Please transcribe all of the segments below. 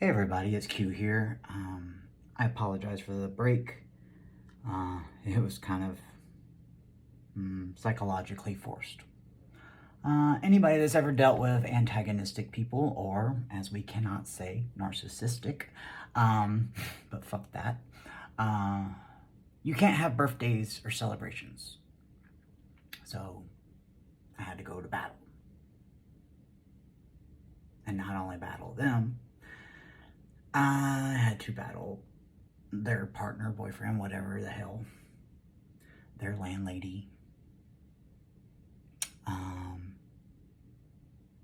Hey everybody, it's Q here. I apologize for the break. It was kind of psychologically forced. Anybody that's ever dealt with antagonistic people, or as we cannot say, narcissistic, but fuck that, you can't have birthdays or celebrations. So I had to go to battle. And not only battle them, I had to battle their partner, boyfriend, whatever the hell, their landlady,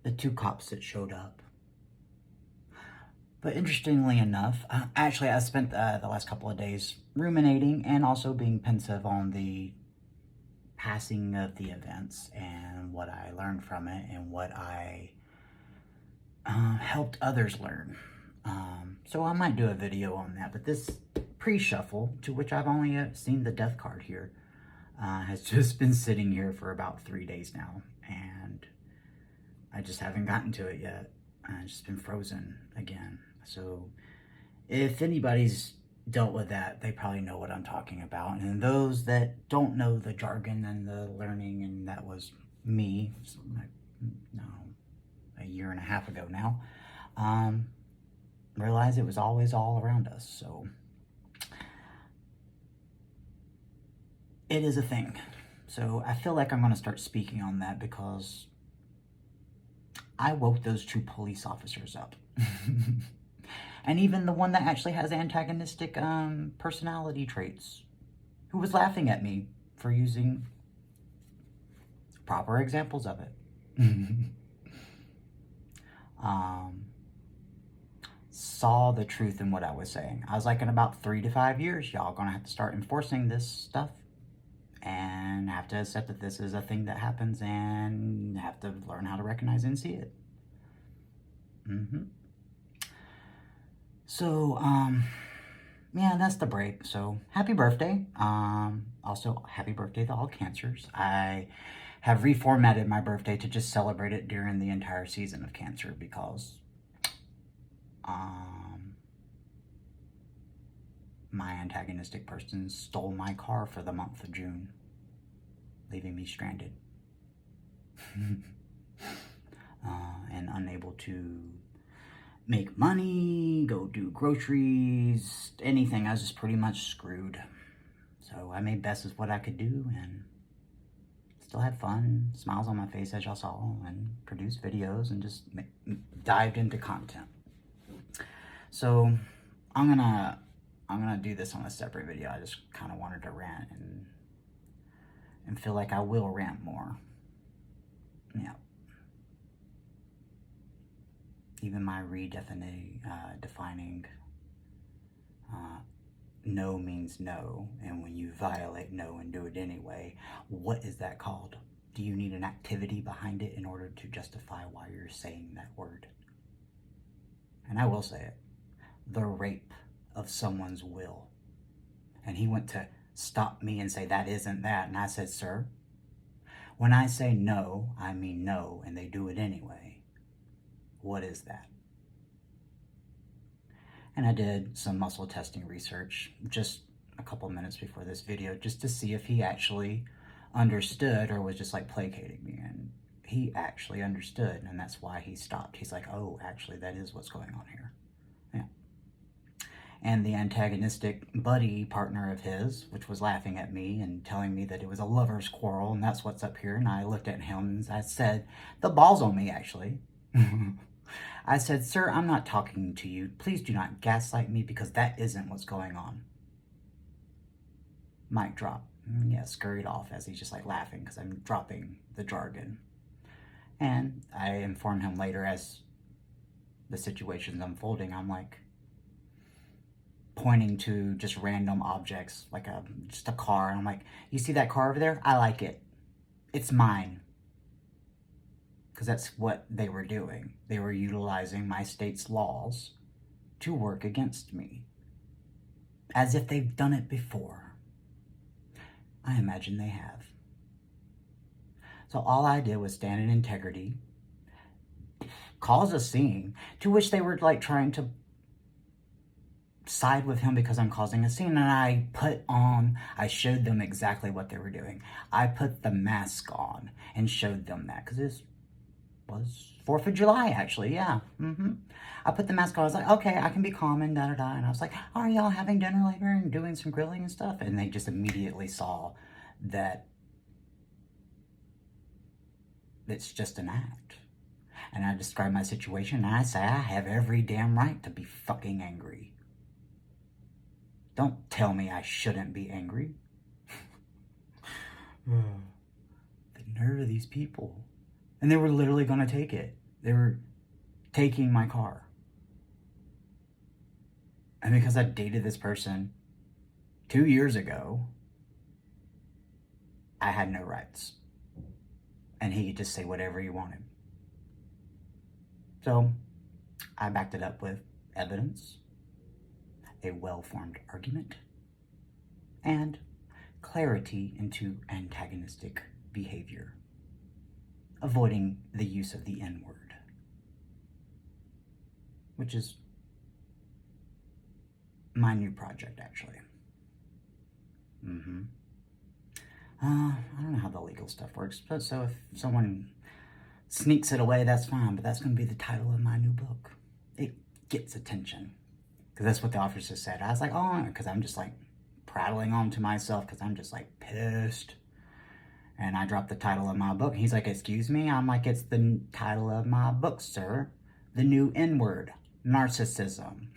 the two cops that showed up. But interestingly enough, actually I spent the last couple of days ruminating and also being pensive on the passing of the events and what I learned from it and what I helped others learn. So I might do a video on that, but this pre-shuffle, to which I've only seen the death card here, has just been sitting here for about 3 days now, and I just haven't gotten to it yet. It's just been frozen again. So if anybody's dealt with that, they probably know what I'm talking about. And those that don't know the jargon and the learning, and that was me, a year and a half ago now, realize it was always all around us. So it is a thing. So I feel like I'm going to start speaking on that because I woke those two police officers up. And even the one that actually has antagonistic personality traits, who was laughing at me for using proper examples of it. Saw the truth in what I was saying. I was like, in about 3 to 5 years, y'all gonna have to start enforcing this stuff and have to accept that this is a thing that happens and have to learn how to recognize and see it. So, yeah, that's the break. So, happy birthday. Also, happy birthday to all cancers. I have reformatted my birthday to just celebrate it during the entire season of Cancer because my antagonistic person stole my car for the month of June, leaving me stranded and unable to make money, go do groceries, anything. I was just pretty much screwed. So I made best of what I could do and still had fun, smiles on my face as y'all saw, and produced videos and just dived into content. So I'm gonna do this on a separate video. I just kind of wanted to rant and feel like I will rant more. Yeah. Even my defining no means no, and when you violate no and do it anyway, what is that called? Do you need an activity behind it in order to justify why you're saying that word? And I will say it. The rape of someone's will. And he went to stop me and say, that isn't that. And I said, sir, when I say no, I mean no, and they do it anyway. What is that? And I did some muscle testing research just a couple minutes before this video just to see if he actually understood or was just like placating me. And he actually understood, and that's why he stopped. He's like, oh, actually, that is what's going on here. Yeah. And the antagonistic buddy partner of his, which was laughing at me and telling me that it was a lover's quarrel and that's what's up here. And I looked at him and I said, the ball's on me, actually. I said, sir, I'm not talking to you. Please do not gaslight me because that isn't what's going on. Mic drop. Yeah, scurried off as he's just like laughing because I'm dropping the jargon. And I informed him later as the situation's unfolding. I'm like pointing to just random objects, like just a car. And I'm like, you see that car over there? I like it. It's mine. Because that's what they were doing. They were utilizing my state's laws to work against me. As if they've done it before. I imagine they have. So all I did was stand in integrity, cause a scene, to which they were like trying to side with him because I'm causing a scene, and I showed them exactly what they were doing. I put the mask on and showed them that, because this was 4th of July, actually, yeah. I put the mask on, I was like, okay, I can be calm and da-da-da, and I was like, are y'all having dinner later and doing some grilling and stuff? And they just immediately saw that it's just an act. And I describe my situation, and I say, I have every damn right to be fucking angry. Don't tell me I shouldn't be angry. The nerve of these people. And they were literally going to take it. They were taking my car. And because I dated this person 2 years ago, I had no rights. And he could just say whatever he wanted. So I backed it up with evidence, a well-formed argument, and clarity into antagonistic behavior, avoiding the use of the N-word, which is my new project, actually. I don't know how the legal stuff works, but so if someone sneaks it away, that's fine, but that's going to be the title of my new book. It gets attention, because that's what the officer said. I was like, oh, because I'm just like prattling on to myself, because I'm just like pissed. And I dropped the title of my book. He's like, excuse me? I'm like, it's the title of my book, sir. The new N-word, narcissism.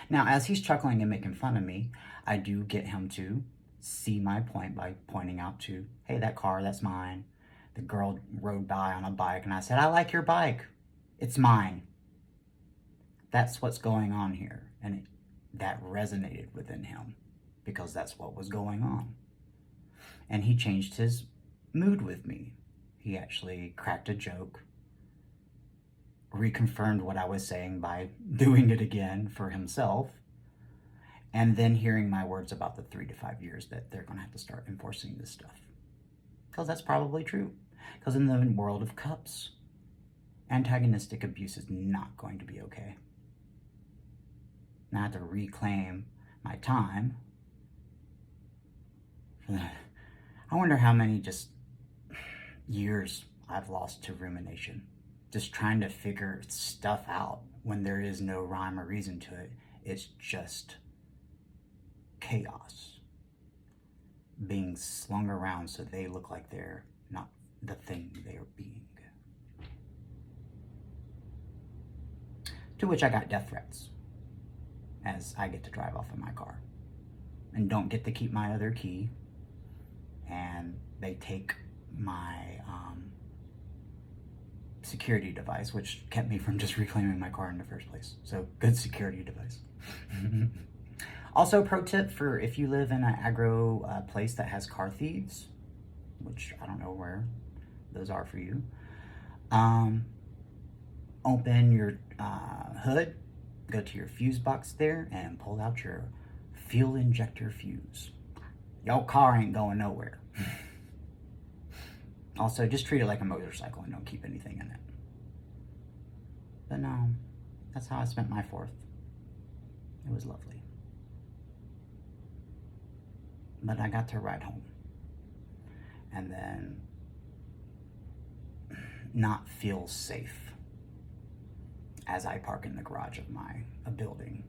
Now, as he's chuckling and making fun of me, I do get him to see my point by pointing out to, hey, that car, that's mine. The girl rode by on a bike, and I said, I like your bike. It's mine. That's what's going on here. And that resonated within him, because that's what was going on. And he changed his mood with me. He actually cracked a joke, reconfirmed what I was saying by doing it again for himself, and then hearing my words about the 3 to 5 years that they're going to have to start enforcing this stuff. Because that's probably true. Because in the world of cups, antagonistic abuse is not going to be okay. Now I have to reclaim my time. I wonder how many just years I've lost to rumination. Just trying to figure stuff out when there is no rhyme or reason to it. It's just chaos being slung around so they look like they're not the thing they are being. To which I got death threats, as I get to drive off in my car and don't get to keep my other key, and they take my security device, which kept me from just reclaiming my car in the first place. So good security device. Also, pro tip for if you live in an aggro place that has car thieves, which I don't know where those are for you. Open your hood, go to your fuse box there, and pull out your fuel injector fuse. Your car ain't going nowhere. Also, just treat it like a motorcycle and don't keep anything in it. But no, that's how I spent my 4th. It was lovely. But I got to ride home. And then not feel safe as I park in the garage of a building,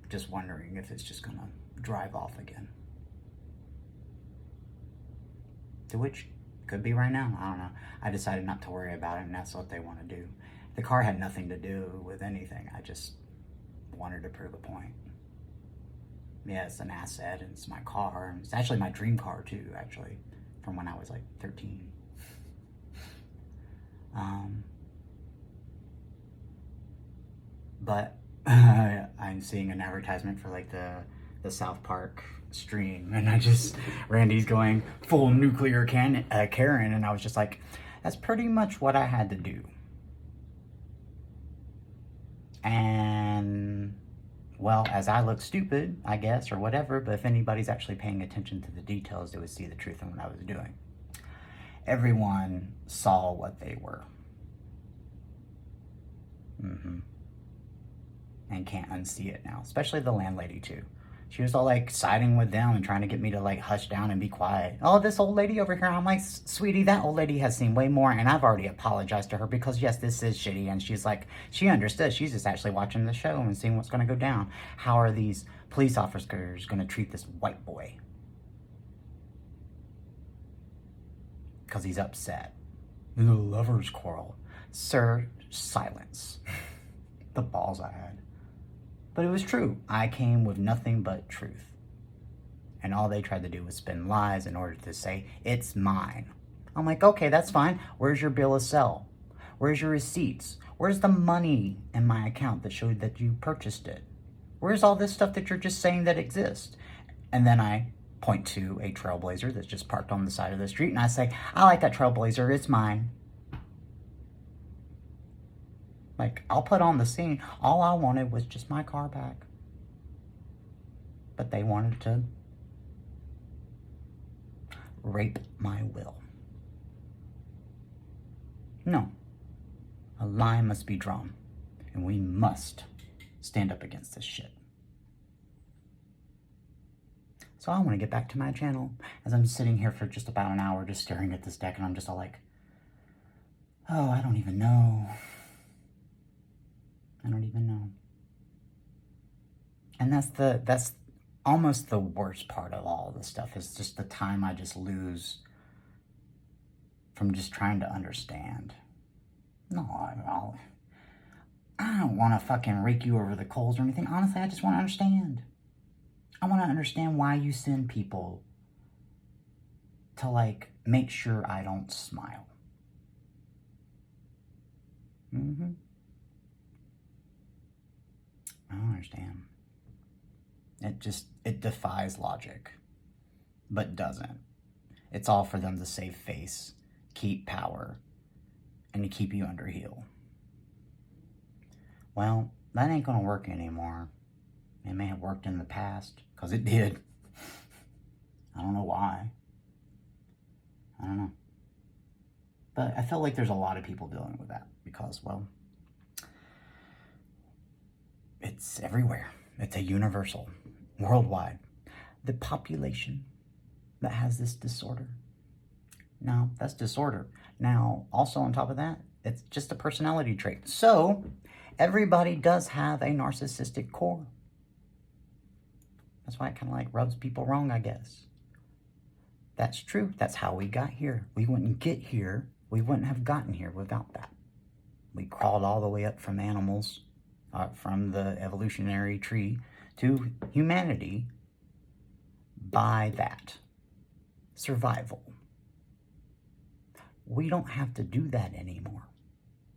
just wondering if it's just gonna drive off again. To which, could be right now, I don't know. I decided not to worry about it, and that's what they want to do. The car had nothing to do with anything. I just wanted to prove a point. Yeah, it's an asset, and it's my car, and it's actually my dream car too, actually, from when I was like 13. But I'm seeing an advertisement for like the South Park stream, and Randy's going full nuclear Karen, and I was just like, that's pretty much what I had to do. And well, as I look stupid, I guess, or whatever, but if anybody's actually paying attention to the details, they would see the truth in what I was doing. Everyone saw what they were. and can't unsee it now, especially the landlady too. She was all like siding with them and trying to get me to like hush down and be quiet. Oh, this old lady over here. I'm like, sweetie, that old lady has seen way more, and I've already apologized to her because yes, this is shitty. And she's like, she understood. She's just actually watching the show and seeing what's going to go down. How are these police officers going to treat this white boy? Because he's upset. The lover's quarrel. Sir, silence. The balls I had. But it was true. I came with nothing but truth. And all they tried to do was spin lies in order to say, it's mine. I'm like, okay, that's fine. Where's your bill of sale? Where's your receipts? Where's the money in my account that showed that you purchased it? Where's all this stuff that you're just saying that exists? And then I point to a Trailblazer that's just parked on the side of the street, and I say, I like that Trailblazer, it's mine. Like, I'll put on the scene. All I wanted was just my car back. But they wanted to rape my will. No. A line must be drawn. And we must stand up against this shit. So I want to get back to my channel. As I'm sitting here for just about an hour just staring at this deck, and I'm just all like, oh, I don't even know. I don't even know. And that's almost the worst part of all this stuff, is just the time I just lose from just trying to understand. No, I don't want to fucking rake you over the coals or anything. Honestly, I just want to understand. I want to understand why you send people to, like, make sure I don't smile. I don't understand. It defies logic, but doesn't. It's all for them to save face, keep power, and to keep you under heel. Well, that ain't gonna work anymore. It may have worked in the past, because it did. I don't know why. I don't know. But I feel like there's a lot of people dealing with that because, well, it's everywhere. It's a universal, worldwide. The population that has this disorder. Now, that's disorder. Now, also on top of that, it's just a personality trait. So, everybody does have a narcissistic core. That's why it kind of like rubs people wrong, I guess. That's true. That's how we got here. We wouldn't get here. We wouldn't have gotten here without that. We crawled all the way up from animals, from the evolutionary tree, to humanity by that. Survival. We don't have to do that anymore.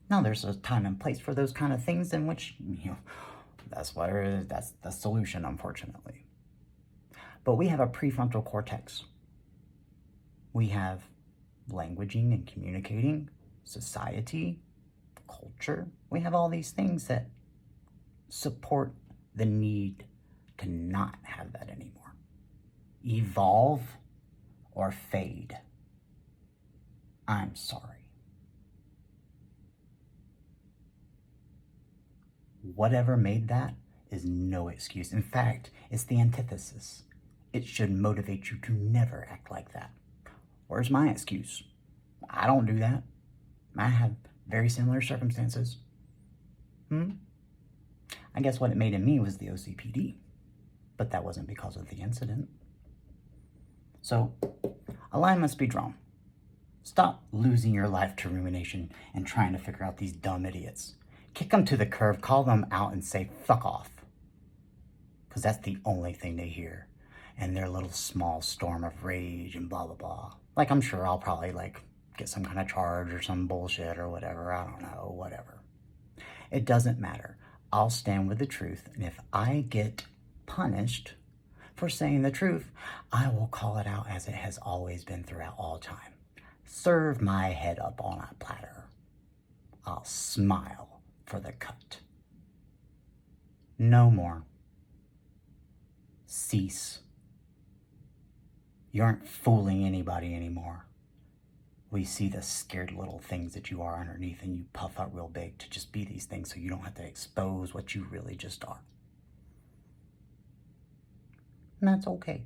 Now, there's a time and place for those kind of things in which, that's the solution, unfortunately. But we have a prefrontal cortex. We have languaging and communicating, society, culture. We have all these things that support the need to not have that anymore. Evolve or fade. I'm sorry. Whatever made that is no excuse. In fact, it's the antithesis. It should motivate you to never act like that. Where's my excuse? I don't do that. I have very similar circumstances. I guess what it made in me was the OCPD. But that wasn't because of the incident. So, a line must be drawn. Stop losing your life to rumination and trying to figure out these dumb idiots. Kick them to the curb, call them out, and say, fuck off. Because that's the only thing they hear. And their little small storm of rage and blah, blah, blah. Like, I'm sure I'll probably, like, get some kind of charge or some bullshit or whatever. I don't know, whatever. It doesn't matter. I'll stand with the truth. And if I get punished for saying the truth, I will call it out as it has always been throughout all time. Serve my head up on a platter. I'll smile for the cut. No more. Cease. You aren't fooling anybody anymore. We see the scared little things that you are underneath, and you puff up real big to just be these things so you don't have to expose what you really just are. And that's okay.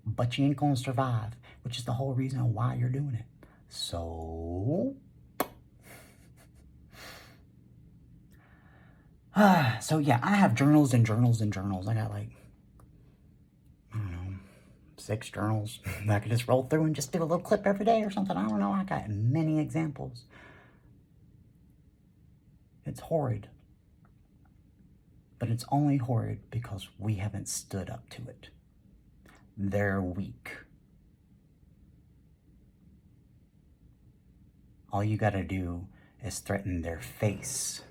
But you ain't gonna survive, which is the whole reason why you're doing it. So, yeah, I have journals and journals and journals. I got like, I don't know, 6 journals that I could just roll through and just do a little clip every day or something. I don't know. I got many examples. It's horrid. But it's only horrid because we haven't stood up to it. They're weak. All you gotta do is threaten their face,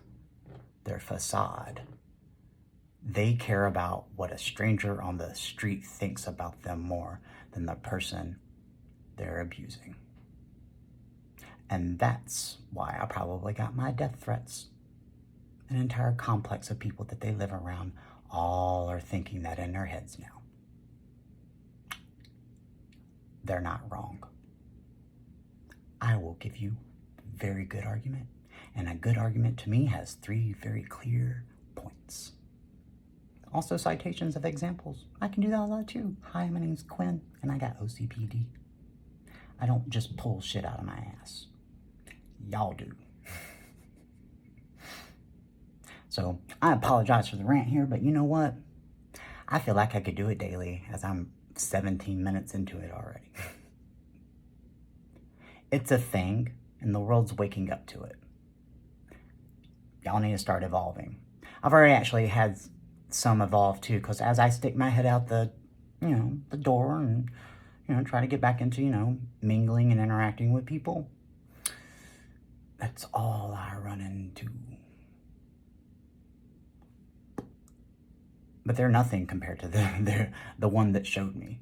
their facade. They care about what a stranger on the street thinks about them more than the person they're abusing. And that's why I probably got my death threats. An entire complex of people that they live around all are thinking that in their heads now. They're not wrong. I will give you a very good argument. And a good argument to me has 3 very clear points. Also citations of examples. I can do that a lot too. Hi, my name's Quinn, and I got OCPD. I don't just pull shit out of my ass. Y'all do. So, I apologize for the rant here, but you know what? I feel like I could do it daily, as I'm 17 minutes into it already. It's a thing, and the world's waking up to it. Y'all need to start evolving. I've already actually had some evolve too, because as I stick my head out the door and, try to get back into, mingling and interacting with people, that's all I run into. But they're nothing compared to the one that showed me.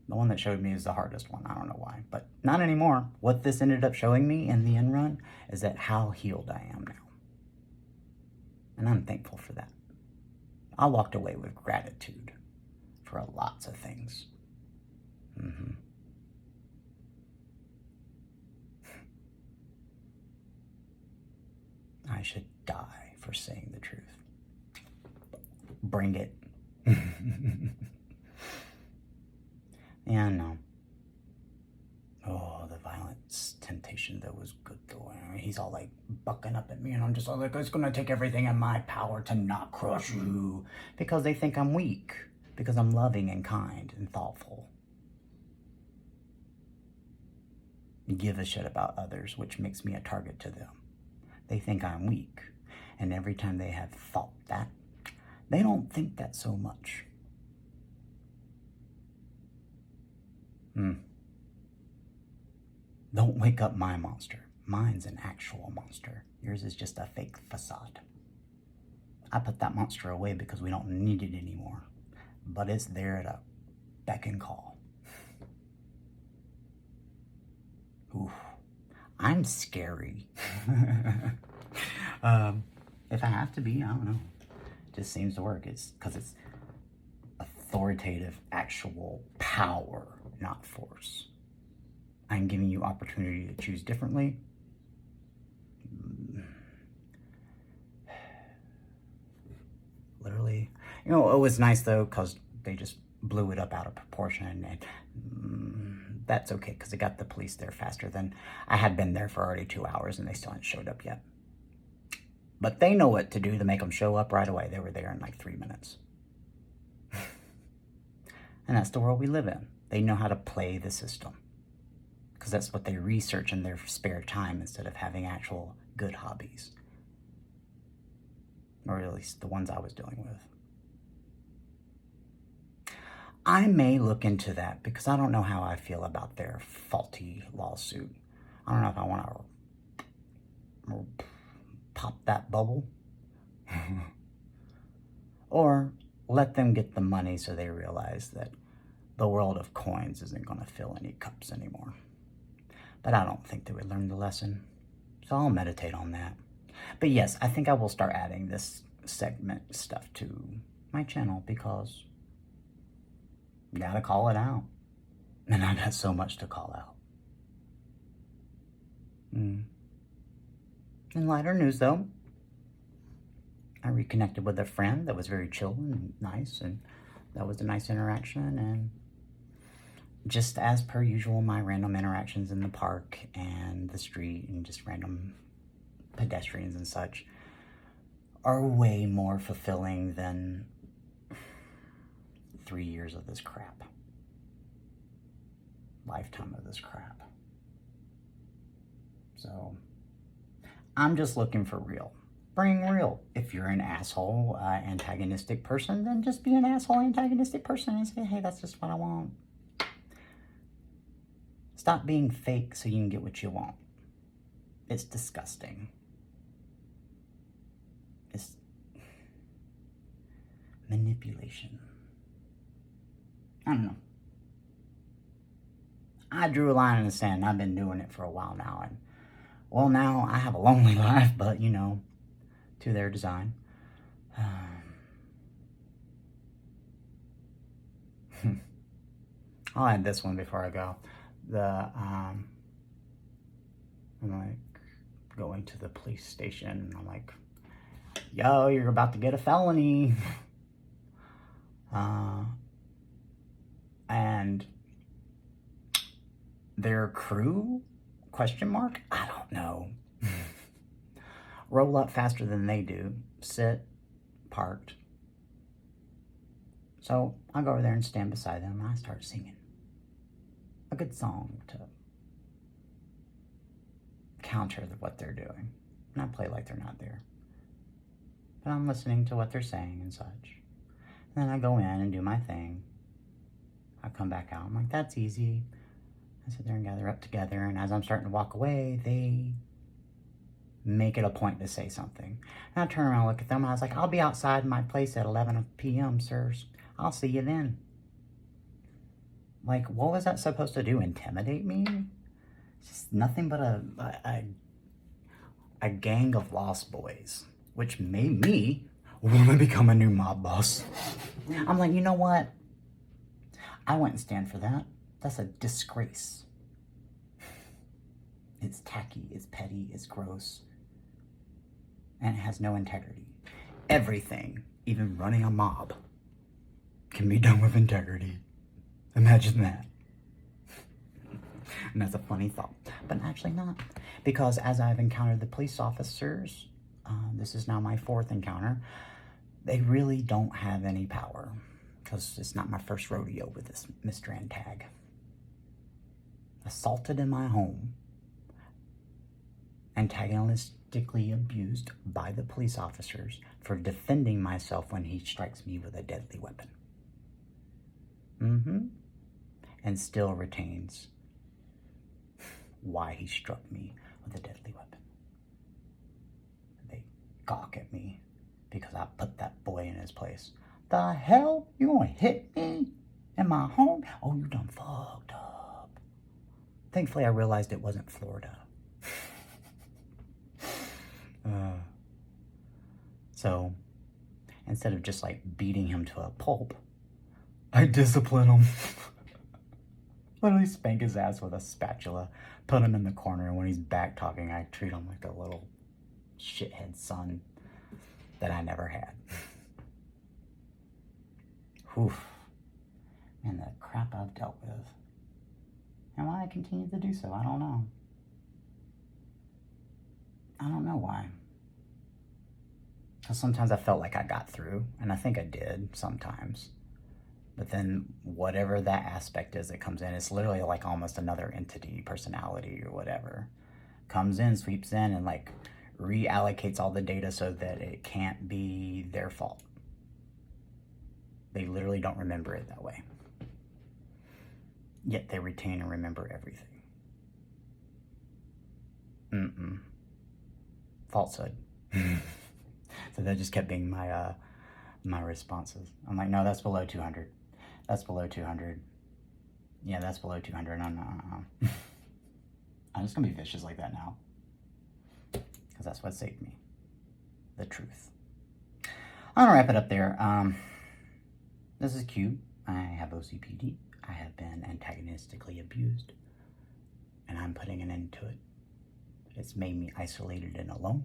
The one that showed me is the hardest one. I don't know why, but not anymore. What this ended up showing me in the end run is that how healed I am now. And I'm thankful for that. I walked away with gratitude for lots of things. I should die for saying the truth. Bring it. Yeah, I know. Oh, the violence temptation, that was good though. I mean, he's all like bucking up at me, and I'm just all like, it's gonna take everything in my power to not crush you. Because they think I'm weak. Because I'm loving and kind and thoughtful. Give a shit about others, which makes me a target to them. They think I'm weak. And every time they have thought that, they don't think that so much. Don't wake up my monster. Mine's an actual monster. Yours is just a fake facade. I put that monster away because we don't need it anymore. But it's there to beck and call. Oof. I'm scary. If I have to be, I don't know. It just seems to work. It's because it's authoritative, actual power, not force. I'm giving you opportunity to choose differently. Literally. It was nice though, because they just blew it up out of proportion, and that's okay, because they got the police there faster than I had been there for already 2 hours, and they still hadn't showed up yet. But they know what to do to make them show up right away. They were there in like 3 minutes. And that's the world we live in. They know how to play the system. Because that's what they research in their spare time instead of having actual good hobbies. Or at least the ones I was dealing with. I may look into that because I don't know how I feel about their faulty lawsuit. I don't know if I want to pop that bubble. Or let them get the money so they realize that the world of coins isn't going to fill any cups anymore. But I don't think they would learn the lesson. So I'll meditate on that. But yes, I think I will start adding this segment stuff to my channel because gotta call it out. And I got so much to call out. In lighter news, though, I reconnected with a friend that was very chill and nice, and that was a nice interaction. And just as per usual, my random interactions in the park and the street and just random pedestrians and such are way more fulfilling than 3 years of this crap. Lifetime of this crap. So, I'm just looking for real. Bring real. If you're an asshole, antagonistic person, then just be an asshole, antagonistic person and say, hey, that's just what I want. Stop being fake so you can get what you want. It's disgusting. It's manipulation. I don't know. I drew a line in the sand, and I've been doing it for a while now. And, well, now I have a lonely life, but, you know, to their design. I'll add this one before I go. I'm like going to the police station, and I'm like, yo, you're about to get a felony. And their crew, question mark? I don't know. Roll up faster than they do. Sit, parked. So I go over there and stand beside them, and I start singing a good song to counter what they're doing. And I play like they're not there. But I'm listening to what they're saying and such. And then I go in and do my thing. I come back out. I'm like, that's easy. I sit there and gather up together. And as I'm starting to walk away, they make it a point to say something. And I turn around and look at them. And I was like, I'll be outside my place at 11 p.m., sirs. I'll see you then. Like, what was that supposed to do? Intimidate me? It's just nothing but a gang of lost boys, which made me want to become a new mob boss. I'm like, you know what? I wouldn't stand for that. That's a disgrace. It's tacky, it's petty, it's gross, and it has no integrity. Everything, even running a mob, can be done with integrity. Imagine that. And that's a funny thought, but actually not. Because as I've encountered the police officers, this is now my 4th encounter, they really don't have any power. Because it's not my first rodeo with this Mr. Antag. Assaulted in my home. Antagonistically abused by the police officers for defending myself when he strikes me with a deadly weapon. And still retains why he struck me with a deadly weapon. They gawk at me because I put that boy in his place. The hell? You gonna hit me in my home? Oh, you done fucked up. Thankfully, I realized it wasn't Florida. So, instead of just like beating him to a pulp, I discipline him. Literally spank his ass with a spatula, put him in the corner, and when he's back talking, I treat him like a little shithead son that I never had. Whew. And the crap I've dealt with. And why I continue to do so, I don't know. I don't know why. Because sometimes I felt like I got through, and I think I did sometimes. But then whatever that aspect is that comes in, it's literally like almost another entity, personality, or whatever. Comes in, sweeps in, and like reallocates all the data so that it can't be their fault. They literally don't remember it that way. Yet they retain and remember everything. Falsehood. So that just kept being my my responses. I'm like, no, that's below 200. That's below 200. Yeah, that's below 200. I'm just gonna be vicious like that now. Because that's what saved me. The truth. I'm gonna wrap it up there. This is cute. I have OCPD. I have been antagonistically abused. And I'm putting an end to it. It's made me isolated and alone,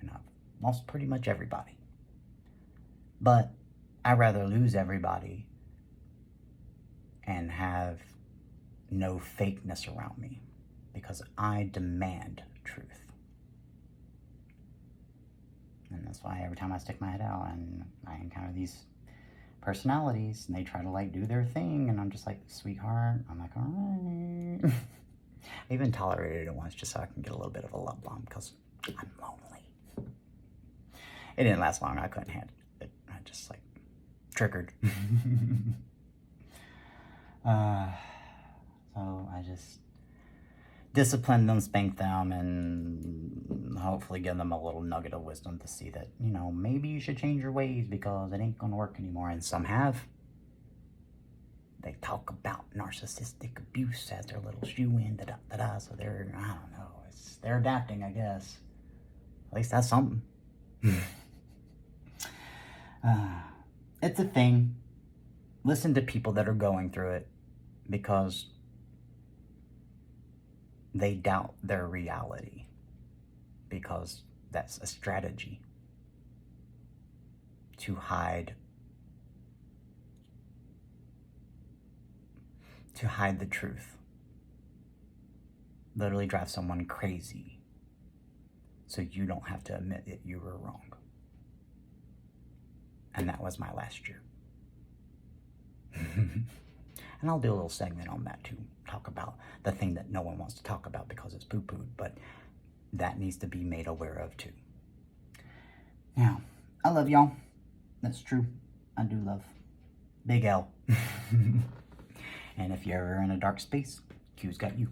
and I've lost pretty much everybody. But I'd rather lose everybody and have no fakeness around me, because I demand truth. And that's why every time I stick my head out and I encounter these personalities and they try to like do their thing, and I'm just like, sweetheart, I'm like, all right. I even tolerated it once just so I can get a little bit of a love bomb, because I'm lonely. It didn't last long. I couldn't handle it. I just like triggered. So I just discipline them, spank them, and hopefully give them a little nugget of wisdom to see that, you know, maybe you should change your ways because it ain't gonna work anymore. And some have. They talk about narcissistic abuse as their little shoe-in, da-da-da-da, so they're, I don't know, they're adapting, I guess. At least that's something. It's a thing. Listen to people that are going through it, because they doubt their reality, because that's a strategy to hide the truth. Literally drive someone crazy so you don't have to admit that you were wrong. And that was my last year. And I'll do a little segment on that too. Talk about the thing that no one wants to talk about because it's poo-pooed, but that needs to be made aware of too. Now, I love y'all. That's true. I do love. Big L. And if you're ever in a dark space, Q's got you.